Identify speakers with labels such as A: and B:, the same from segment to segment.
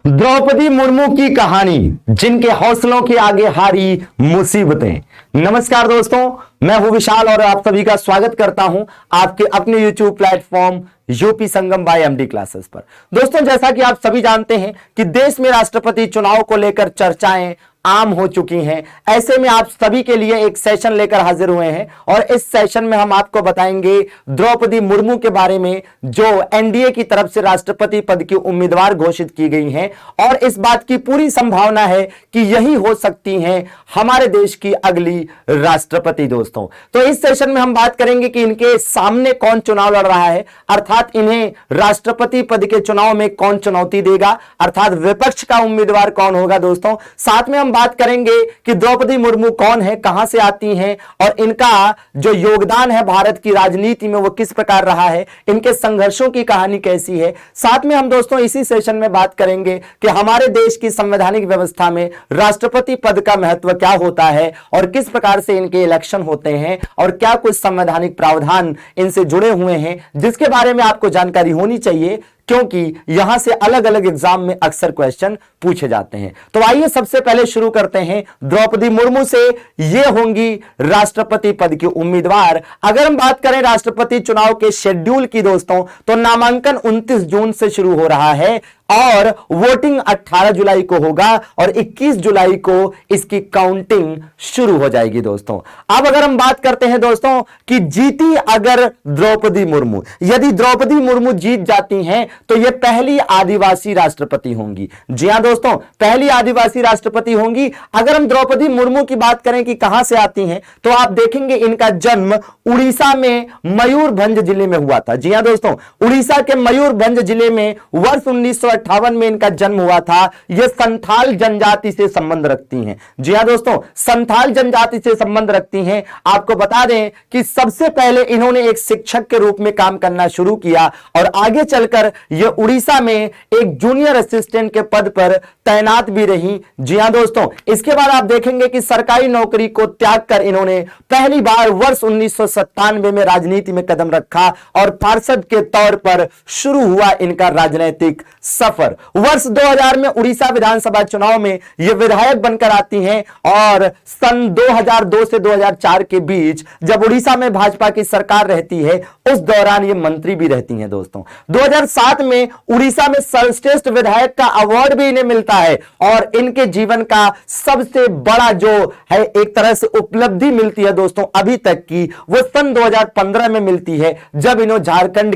A: द्रौपदी मुर्मू की कहानी, जिनके हौसलों के आगे हारी मुसीबतें। नमस्कार दोस्तों, मैं हूं विशाल और आप सभी का स्वागत करता हूं आपके अपने YouTube प्लेटफॉर्म यूपी संगम बाय एमडी क्लासेस पर। दोस्तों, जैसा कि आप सभी जानते हैं कि देश में राष्ट्रपति चुनाव को लेकर चर्चाएं आम हो चुकी हैं। ऐसे में आप सभी के लिए एक सेशन लेकर हाजिर हुए हैं और इस सेशन में हम आपको बताएंगे द्रौपदी मुर्मू के बारे में, जो एनडीए की तरफ से राष्ट्रपति पद की उम्मीदवार घोषित की गई हैं और इस बात की पूरी संभावना है कि यही हो सकती हैं हमारे देश की अगली राष्ट्रपति। दोस्तों, तो इस सेशन में हम बात करेंगे कि इनके सामने कौन चुनाव लड़ रहा है, अर्थात इन्हें राष्ट्रपति पद के चुनाव में कौन चुनौती देगा, अर्थात विपक्ष का उम्मीदवार कौन होगा। दोस्तों, साथ में हम बात करेंगे कि द्रौपदी मुर्मू कौन है, कहां से आती हैं और इनका जो योगदान है भारत की राजनीति में वो किस प्रकार रहा है, इनके संघर्षों की कहानी कैसी है। साथ में हम दोस्तों इसी सेशन में बात करेंगे कि हमारे देश की संवैधानिक व्यवस्था में राष्ट्रपति पद का महत्व क्या होता है और किस प्रकार से इनके इलेक्शन होते हैं और क्या कुछ संवैधानिक प्रावधान इनसे जुड़े हुए हैं, जिसके बारे में आपको जानकारी होनी चाहिए, क्योंकि यहां से अलग अलग एग्जाम में अक्सर क्वेश्चन पूछे जाते हैं। तो आइए सबसे पहले शुरू करते हैं द्रौपदी मुर्मू से। ये होंगी राष्ट्रपति पद की उम्मीदवार। अगर हम बात करें राष्ट्रपति चुनाव के शेड्यूल की दोस्तों, तो नामांकन 29 जून से शुरू हो रहा है और वोटिंग 18 जुलाई को होगा और 21 जुलाई को इसकी काउंटिंग शुरू हो जाएगी। दोस्तों, अब अगर हम बात करते हैं दोस्तों कि जीती अगर द्रौपदी मुर्मू, यदि द्रौपदी मुर्मू जीत जाती हैं तो यह पहली आदिवासी राष्ट्रपति होंगी। जी हां दोस्तों, पहली आदिवासी राष्ट्रपति होंगी। अगर हम द्रौपदी मुर्मू की बात करें कि कहां से आती हैं, तो आप देखेंगे इनका जन्म उड़ीसा में मयूरभंज जिले में हुआ था। जी हां दोस्तों, उड़ीसा के मयूरभंज जिले में वर्ष 1958 में इनका जन्म हुआ था। यह संथाल जनजाति से संबंध रखती हैं। जी हां दोस्तों, संथाल जनजाति से संबंध रखती हैं। आपको बता दें कि सबसे पहले इन्होंने एक शिक्षक के रूप में काम करना शुरू किया और आगे चलकर यह उड़ीसा में एक जूनियर असिस्टेंट के पद पर तैनात भी रही। जी हां दोस्तों, इसके बाद आप देखेंगे कि सरकारी नौकरी को त्याग कर इन्होंने पहली बार वर्ष 1997 में राजनीति में कदम रखा और पार्षद के तौर पर शुरू हुआ इनका राजनीतिक सफर। वर्ष 2000 में उड़ीसा विधानसभा चुनाव में यह विधायक बनकर आती हैं और सन 2002 से 2004 के बीच जब उड़ीसा में भाजपा की सरकार रहती है, उस दौरान ये मंत्री भी रहती हैं। दोस्तों, 2007 में उड़ीसा में सर्वश्रेष्ठ विधायक का अवार्ड भी इन्हें मिलता है और इनके जीवन का सबसे बड़ा जो है एक तरह से उपलब्धि मिलती है दोस्तों अभी तक की, वो सन 2015 में मिलती है, जब इन्हें झारखंड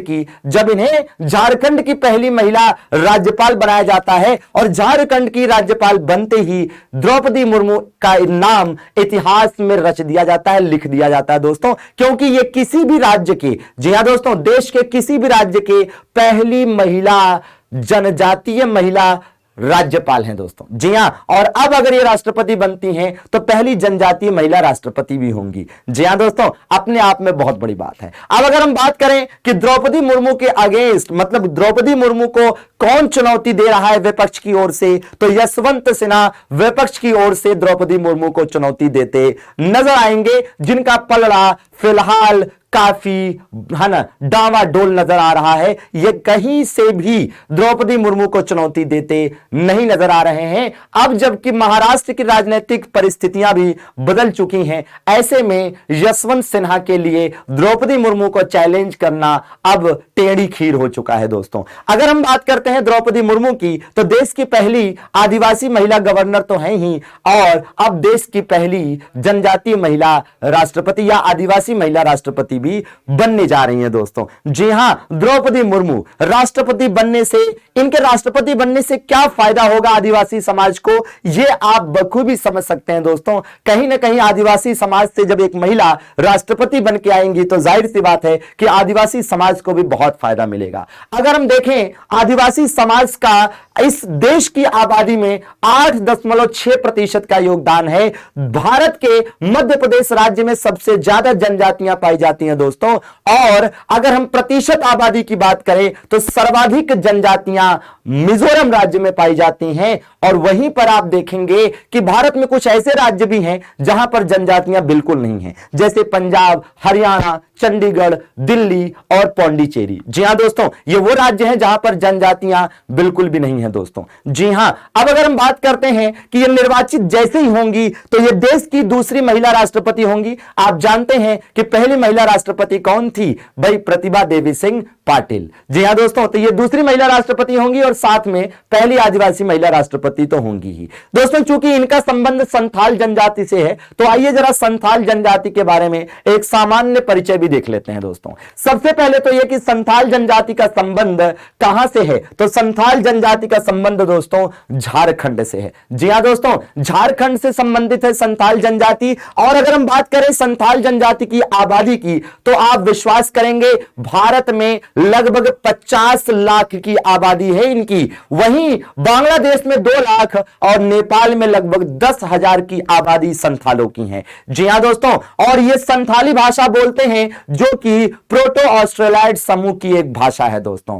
A: की पहली महिला राज्यपाल बनाया जाता है और झारखंड की राज्यपाल बनते ही द्रौपदी मुर्मू का नाम इतिहास में रच दिया जाता है, लिख दिया जाता है दोस्तों, क्योंकि ये किसी भी राज्य के, जी हां दोस्तों, देश के किसी भी राज्य के पहली महिला जनजातीय महिला राज्यपाल हैं दोस्तों। जी हां, और अब अगर ये राष्ट्रपति बनती हैं तो पहली जनजातीय महिला राष्ट्रपति भी होंगी। जी हां दोस्तों, अपने आप में बहुत बड़ी बात है। अब अगर हम बात करें कि द्रौपदी मुर्मू के अगेंस्ट, मतलब द्रौपदी मुर्मू को कौन चुनौती दे रहा है विपक्ष की ओर से, तो यशवंत सिन्हा विपक्ष की ओर से द्रौपदी मुर्मू को चुनौती देते नजर आएंगे, जिनका पलड़ा फिलहाल काफी है ना डावाडोल नजर आ रहा है। ये कहीं से भी द्रौपदी मुर्मू को चुनौती देते नहीं नजर आ रहे हैं। अब जबकि महाराष्ट्र की राजनीतिक परिस्थितियां भी बदल चुकी हैं, ऐसे में यशवंत सिन्हा के लिए द्रौपदी मुर्मू को चैलेंज करना अब टेढ़ी खीर हो चुका है। दोस्तों, अगर हम बात करते हैं द्रौपदी मुर्मू की, तो देश की पहली आदिवासी महिला गवर्नर तो है ही, और अब देश की पहली जनजातीय महिला राष्ट्रपति या आदिवासी महिला राष्ट्रपति भी बनने जा रही हैं। दोस्तों, जी हां, द्रौपदी मुर्मू राष्ट्रपति बनने से, इनके राष्ट्रपति बनने से क्या फायदा होगा आदिवासी समाज को, यह आप बखूबी समझ सकते हैं। दोस्तों, कहीं ना कहीं आदिवासी समाज से जब एक महिला राष्ट्रपति बन के आएंगी तो जाहिर सी बात है कि आदिवासी समाज को भी बहुत फायदा मिलेगा। अगर हम देखें आदिवासी समाज का इस देश की आबादी में 8.6% का योगदान है। भारत के मध्य प्रदेश राज्य में सबसे ज्यादा जनजातियां पाई जाती हैं दोस्तों, और अगर हम प्रतिशत आबादी की बात करें तो सर्वाधिक जनजातियां मिजोरम राज्य में पाई जाती हैं। और वहीं पर आप देखेंगे कि भारत में कुछ ऐसे राज्य भी हैं जहां पर जनजातियां बिल्कुल नहीं हैं, जैसे पंजाब, हरियाणा, चंडीगढ़, दिल्ली और पौंडीचेरी। जी हां दोस्तों, ये वो राज्य हैं जहां पर जनजातियां बिल्कुल भी नहीं है दोस्तों। जी हां, अब अगर हम बात करते हैं कि ये निर्वाचित जैसे ही होंगी तो ये देश की दूसरी महिला राष्ट्रपति होंगी। आप जानते हैं कि पहली महिला राष्ट्रपति कौन थी? भाई प्रतिभा देवी सिंह पाटिल। जी हां दोस्तों, तो ये दूसरी महिला राष्ट्रपति होंगी और साथ में पहली आदिवासी महिला राष्ट्रपति तो होंगी ही दोस्तों। चूंकि इनका संबंध संथाल जनजाति से है तो आइए जरा संथाल जनजाति के बारे में एक सामान्य परिचय भी देख लेते हैं दोस्तों। सबसे पहले तो यह कि संथाल जनजाति का संबंध कहां से है? तो संथाल जनजाति का संबंध दोस्तों झारखंड से है। जी हां दोस्तों, झारखंड से संबंधित है संथाल जनजाति। और अगर हम बात करें संथाल जनजाति की आबादी की तो आप विश्वास करेंगे भारत में लगभग 50 लाख की आबादी है इनकी। वहीं बांग्लादेश में 2 लाख और नेपाल में लगभग 10,000 की आबादी संथालों की है। जी हां दोस्तों, और ये संथाली भाषा बोलते हैं जो कि प्रोटो ऑस्ट्रेलॉइड समूह की एक भाषा है दोस्तों।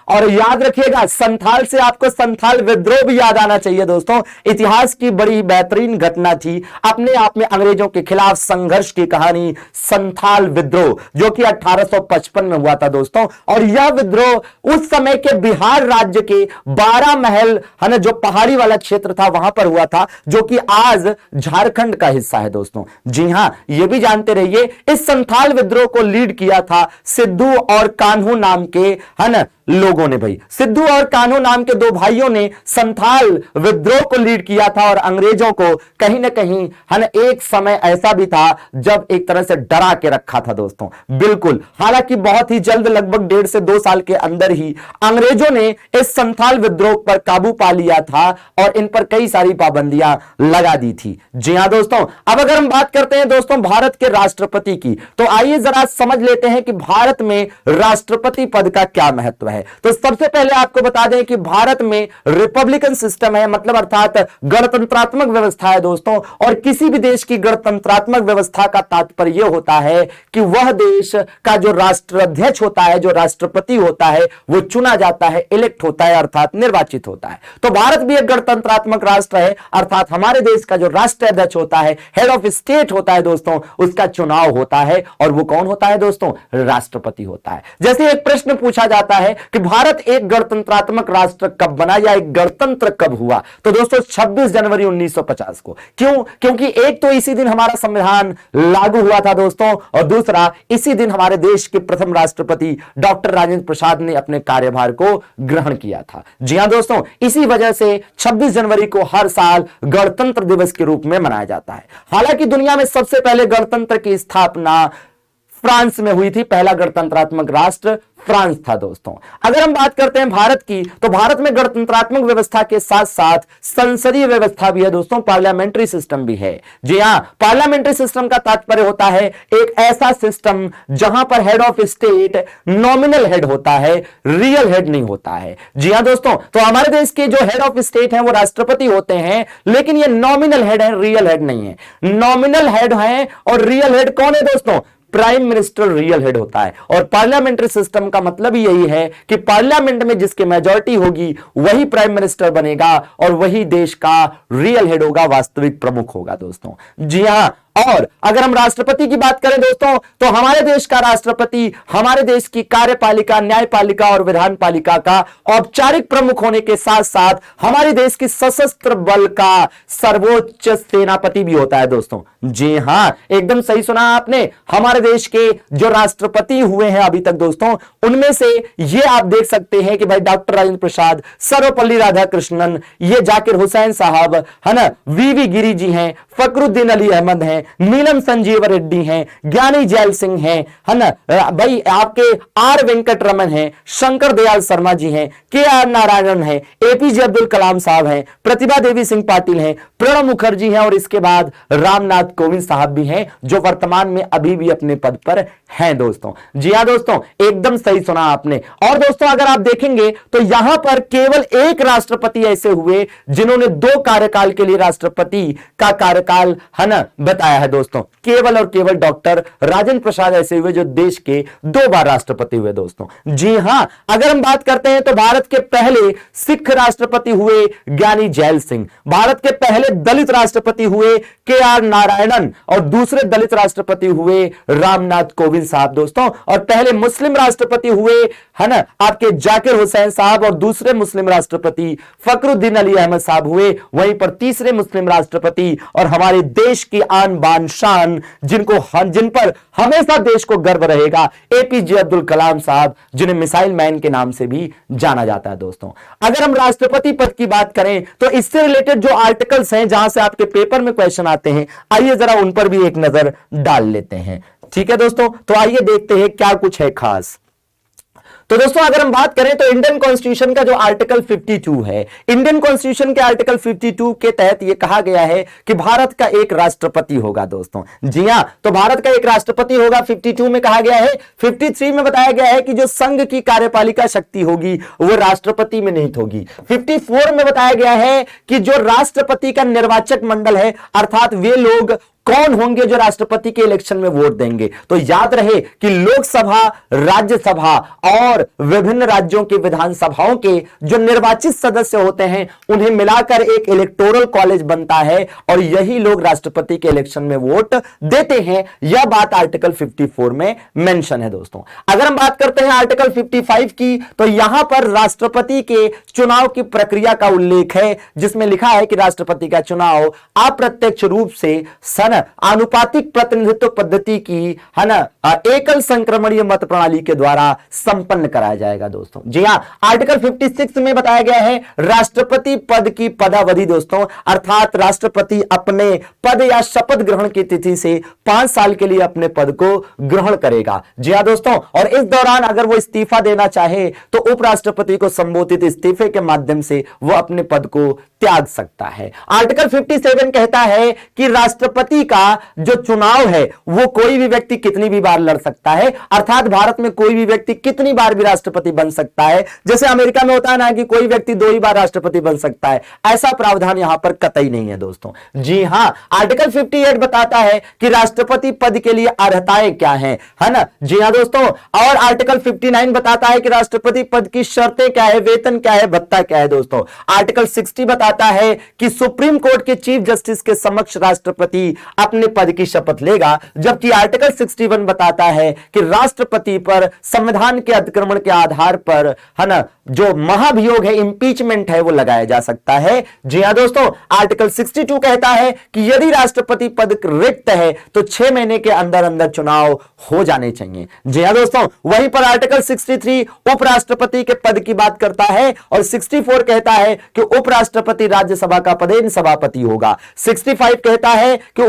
A: और याद रखिएगा संथाल से आपको संथाल विद्रोह भी याद आना चाहिए दोस्तों। इतिहास की बड़ी बेहतरीन घटना थी, अपने आप में अंग्रेजों के खिलाफ संघर्ष की कहानी संथाल विद्रोह, जो कि 1855 में हुआ था दोस्तों। और यह विद्रोह उस समय के बिहार राज्य के 12 महल है ना, जो पहाड़ी वाला क्षेत्र था वहां पर हुआ था, जो कि आज झारखंड का हिस्सा है दोस्तों। जी हां, यह भी जानते रहिए इस संथाल विद्रोह को लीड किया था सिद्धू और कान्हू नाम के है ना लोगों ने। भाई सिद्धू और कान्हू नाम के 2 भाइयों ने संथाल विद्रोह को लीड किया था और अंग्रेजों को कहीं ना कहीं है ना एक समय ऐसा भी था जब एक तरह से डरा के रखा था दोस्तों। बिल्कुल, हालांकि बहुत ही जल्द लगभग 1.5 से 2 साल के अंदर ही अंग्रेजों ने इस संथाल विद्रोह पर काबू पा लिया था और इन पर कई सारी पाबंदियां लगा दी थी। जी हां दोस्तों, अब अगर हम बात करते हैं दोस्तों भारत के राष्ट्रपति की तो आइए जरा समझ लेते हैं कि भारत में राष्ट्रपति पद का क्या महत्व है। तो सबसे पहले आपको बता दें कि भारत में रिपब्लिकन सिस्टम है, मतलब अर्थात गणतंत्रात्मक व्यवस्था है दोस्तों। और किसी भी देश की गणतंत्रात्मक व्यवस्था का तात्पर्य यह होता है कि वह देश का जो राष्ट्राध्यक्ष होता है, जो राष्ट्रपति होता है, वो चुना जाता है, इलेक्ट होता है, अर्थात निर्वाचित होता है। तो भारत भी एक गणतंत्रात्मक राष्ट्र है, अर्थात हमारे देश का जो राष्ट्राध्यक्ष होता है, हेड ऑफ स्टेट होता है दोस्तों, उसका चुनाव होता है। और वो कौन होता है दोस्तों? राष्ट्रपति होता है। जैसे एक प्रश्न पूछा जाता है कि भारत एक गणतंत्रात्मक राष्ट्र कब बना या एक गणतंत्र कब हुआ, तो दोस्तों 26 जनवरी 1950 को। क्यों? क्योंकि एक तो इसी दिन हमारा संविधान लागू हुआ था दोस्तों, और दूसरा इसी दिन हमारे देश के प्रथम राष्ट्रपति डॉक्टर राजेंद्र प्रसाद ने अपने कार्यभार को ग्रहण किया था। जी हां दोस्तों, इसी वजह से 26 जनवरी को हर साल गणतंत्र दिवस के रूप में मनाया जाता है। हालांकि दुनिया में सबसे पहले गणतंत्र की स्थापना फ्रांस में हुई थी। पहला गणतंत्रात्मक राष्ट्र फ्रांस था दोस्तों। अगर हम बात करते हैं भारत की तो भारत में गणतंत्रात्मक व्यवस्था के साथ साथ संसदीय व्यवस्था भी है दोस्तों, पार्लियामेंट्री सिस्टम भी है। जी हां, पार्लियामेंट्री सिस्टम का तात्पर्य होता है एक ऐसा सिस्टम जहां पर head of state nominal head होता है, रियल हेड नहीं होता है। जी हां दोस्तों, तो हमारे देश के जो हेड ऑफ स्टेट हैं वो राष्ट्रपति होते हैं, लेकिन ये नॉमिनल हेड है, रियल हेड नहीं है। नॉमिनल हेड है और रियल हेड कौन है दोस्तों? प्राइम मिनिस्टर रियल हेड होता है। और पार्लियामेंट्री सिस्टम का मतलब ही यही है कि पार्लियामेंट में जिसकी मेजॉरिटी होगी वही प्राइम मिनिस्टर बनेगा और वही देश का रियल हेड होगा, वास्तविक प्रमुख होगा दोस्तों। जी हां, और अगर हम राष्ट्रपति की बात करें दोस्तों तो हमारे देश का राष्ट्रपति हमारे देश की कार्यपालिका, न्यायपालिका और विधानपालिका का औपचारिक प्रमुख होने के साथ साथ हमारे देश की सशस्त्र बल का सर्वोच्च सेनापति भी होता है दोस्तों। जी हां, एकदम सही सुना आपने। हमारे देश के जो राष्ट्रपति हुए हैं अभी तक दोस्तों, उनमें से ये आप देख सकते हैं कि भाई डॉक्टर राजेंद्र प्रसाद, सर्वपल्ली राधाकृष्णन, ये जाकिर हुसैन साहब है ना, वीवी गिरी जी हैं, फकरुद्दीन अली अहमद हैं, नीलम संजीव रेड्डी हैं, ज्ञानी जैल सिंह हैं, है ना भाई, आपके आर वेंकट रमन हैं, शंकर दयाल शर्मा जी हैं, के आर नारायणन हैं, एपीजे अब्दुल कलाम साहब हैं, प्रतिभा देवी सिंह पाटिल हैं, प्रणब मुखर्जी हैं और इसके बाद रामनाथ कोविंद साहब भी हैं जो वर्तमान में अभी भी अपने पद पर हैं दोस्तों। जी हां दोस्तों, एकदम सही सुना आपने। और दोस्तों अगर आप देखेंगे तो यहां पर केवल एक राष्ट्रपति ऐसे हुए जिन्होंने 2 कार्यकाल के लिए राष्ट्रपति का कार्यकाल है ना बताया है दोस्तों। केवल और केवल डॉक्टर राजेंद्र प्रसाद ऐसे हुए जो देश के 2 बार राष्ट्रपति हुए दोस्तों। जी हां, अगर हम बात करते हैं तो भारत के पहले सिख राष्ट्रपति हुए ज्ञानी जैल सिंह, भारत के पहले दलित राष्ट्रपति हुए के आर नारायणन और दूसरे दलित राष्ट्रपति हुए रामनाथ कोविंद गोविंद साहब दोस्तों, और पहले मुस्लिम राष्ट्रपति हुए है ना आपके जाकिर हुसैन साहब, और दूसरे मुस्लिम राष्ट्रपति फखरुद्दीन अली अहमद साहब हुए। वहीं पर तीसरे मुस्लिम राष्ट्रपति और हमारे देश की आन बान शान, जिन पर हमेशा देश को गर्व रहेगा, एपीजे अब्दुल कलाम साहब, जिन्हें मिसाइल मैन के नाम से भी जाना जाता है दोस्तों। अगर हम राष्ट्रपति पद की बात करें तो इससे रिलेटेड जो आर्टिकल्स हैं जहां से आपके पेपर में क्वेश्चन आते हैं, आइए जरा उन पर भी एक नजर डाल लेते हैं। ठीक है दोस्तों, तो आइए देखते हैं क्या कुछ है खास। तो दोस्तों अगर हम बात करें तो इंडियन कॉन्स्टिट्यूशन का जो आर्टिकल 52 है, इंडियन कॉन्स्टिट्यूशन के आर्टिकल 52 के तहत यह कहा गया है कि भारत का एक राष्ट्रपति होगा दोस्तों। जी हां, तो भारत का एक राष्ट्रपति होगा, 52 में कहा गया है। 53 में बताया गया है कि जो संघ की कार्यपालिका शक्ति होगी वो राष्ट्रपति में निहित होगी। 54 में बताया गया है कि जो राष्ट्रपति का निर्वाचक मंडल है, अर्थात वे लोग कौन होंगे जो राष्ट्रपति के इलेक्शन में वोट देंगे। तो याद रहे कि लोकसभा, राज्यसभा और विभिन्न राज्यों की विधानसभाओं के जो निर्वाचित सदस्य होते हैं उन्हें मिलाकर एक इलेक्टोरल कॉलेज बनता है और यही लोग राष्ट्रपति के इलेक्शन में वोट देते हैं। यह बात आर्टिकल 54 में मेंशन है दोस्तों। अगर हम बात करते हैं आर्टिकल 55 की, तो यहां पर राष्ट्रपति के चुनाव की प्रक्रिया का उल्लेख है, जिसमें लिखा है कि राष्ट्रपति का चुनाव अप्रत्यक्ष रूप से आनुपातिक प्रतिनिधित्व पद्धति की है ना एकल संक्रमणीय मत प्रणाली के द्वारा संपन्न कराया जाएगा दोस्तों। जी हां, आर्टिकल 56 में बताया गया है राष्ट्रपति पद की पदावधि दोस्तों, अर्थात राष्ट्रपति अपने पद या शपथ ग्रहण की तिथि से 5 साल के लिए अपने पद को ग्रहण करेगा। जी हां दोस्तों, और इस दौरान अगर वो इस्तीफा देना चाहे तो उपराष्ट्रपति को संबोधित इस्तीफे के माध्यम से वो अपने पद को त्याग सकता है। आर्टिकल 57 कहता है कि राष्ट्रपति का जो चुनाव है वो कोई भी व्यक्ति कितनी भी बार लड़ सकता है, अर्थात भारत में कोई भी व्यक्ति कितनी बार भी राष्ट्रपति बन सकता है। जैसे अमेरिका में होता है ना कि कोई व्यक्ति 2 ही बार राष्ट्रपति बन सकता है, ऐसा प्रावधान यहां पर कतई नहीं है दोस्तों। जी हां, आर्टिकल 58 बताता है कि राष्ट्रपति पद के लिए अर्हताएं क्या हैं, है ना। जी हां दोस्तों, और आर्टिकल 59 बताता है कि राष्ट्रपति पद की शर्तें क्या है, वेतन क्या है, भत्ता क्या है दोस्तों। आर्टिकल 60 बताता है कि सुप्रीम कोर्ट के चीफ जस्टिस के समक्ष राष्ट्रपति अपने पद की शपथ लेगा, जबकि आर्टिकल 61 बताता है कि राष्ट्रपति पर संविधान के अतिक्रमण के आधार पर है ना जो महाभियोग है, इंपीचमेंट है, वो लगाया जा सकता है। जी हां दोस्तों, आर्टिकल 62 कहता है कि यदि राष्ट्रपति पद रिक्त है तो 6 महीने के अंदर अंदर चुनाव हो जाने चाहिए। जी हां दोस्तों, वहीं पर आर्टिकल 63 उपराष्ट्रपति के पद की बात करता है और 64 कहता है कि उपराष्ट्रपति राज्यसभा का पदेन सभापति होगा। 65 कहता है कि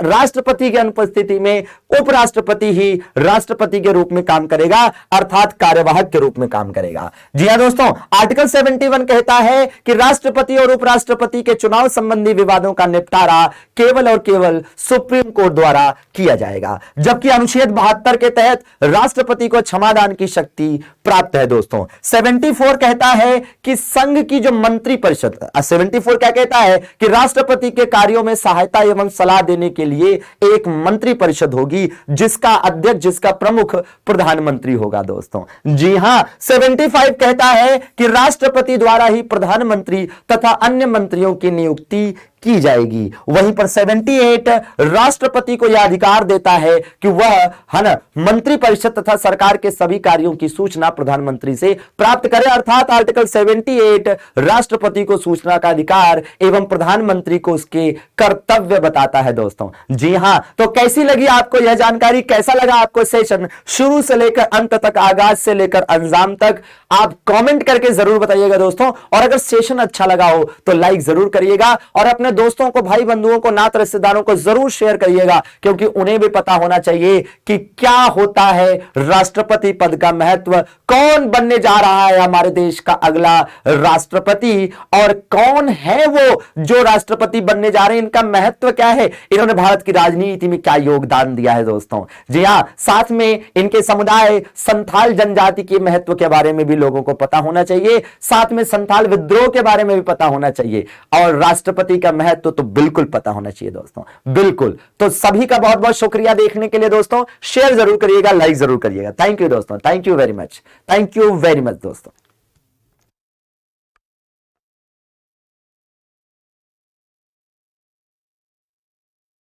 A: राष्ट्रपति की अनुपस्थिति में उपराष्ट्रपति ही राष्ट्रपति के रूप में काम करेगा, अर्थात कार्यवाहक के रूप में काम करेगा। जी हां दोस्तों, आर्टिकल 71 कहता है कि राष्ट्रपति और उपराष्ट्रपति के चुनाव संबंधी विवादों का निपटारा केवल और केवल सुप्रीम कोर्ट द्वारा किया जाएगा, जबकि अनुच्छेद 72 के तहत राष्ट्रपति को क्षमादान की शक्ति प्राप्त है दोस्तों। 74 कहता है कि संघ की जो मंत्री परिषद, 74 क्या कहता है कि राष्ट्रपति के कार्यों में सहायता एवं सलाह देने के लिए एक मंत्री परिषद होगी, जिसका अध्यक्ष, जिसका प्रमुख प्रधानमंत्री होगा दोस्तों। जी हां, 75 कहता है कि राष्ट्रपति द्वारा ही प्रधानमंत्री तथा अन्य मंत्रियों की नियुक्ति की जाएगी। वहीं पर 78 राष्ट्रपति को यह अधिकार देता है कि वह है ना मंत्री परिषद तथा सरकार के सभी कार्यों की सूचना प्रधानमंत्री से प्राप्त करे, अर्थात आर्टिकल 78 राष्ट्रपति को सूचना का अधिकार एवं प्रधानमंत्री को उसके कर्तव्य बताता है दोस्तों। जी हां, तो कैसी लगी आपको यह जानकारी, कैसा लगा आपको सेशन शुरू से लेकर अंत तक, आगाज से लेकर अंजाम तक, आप कमेंट करके जरूर बताइएगा दोस्तों। और अगर सेशन अच्छा लगा हो तो लाइक जरूर करिएगा और अपने दोस्तों को, भाई बंधुओं को, नात रिश्तेदारों को जरूर शेयर करिएगा, क्योंकि उन्हें भी पता होना चाहिए कि क्या होता है राष्ट्रपति पद का महत्व, कौन बनने जा रहा है हमारे देश का अगला राष्ट्रपति और कौन है वो जो राष्ट्रपति बनने जा रहे हैं, इनका महत्व क्या है, इन्होंने भारत की राजनीति में क्या योगदान दिया है दोस्तों। जी हां, साथ में इनके समुदाय संथाल जनजाति के महत्व के बारे में भी लोगों को पता होना चाहिए, साथ में संथाल विद्रोह के बारे में भी पता होना चाहिए और राष्ट्रपति का महत्व तो बिल्कुल पता होना चाहिए दोस्तों, बिल्कुल। तो सभी का बहुत बहुत शुक्रिया देखने के लिए दोस्तों, शेयर जरूर करिएगा, लाइक जरूर करिएगा। थैंक यू दोस्तों, thank you very much, thank you very much दोस्तों।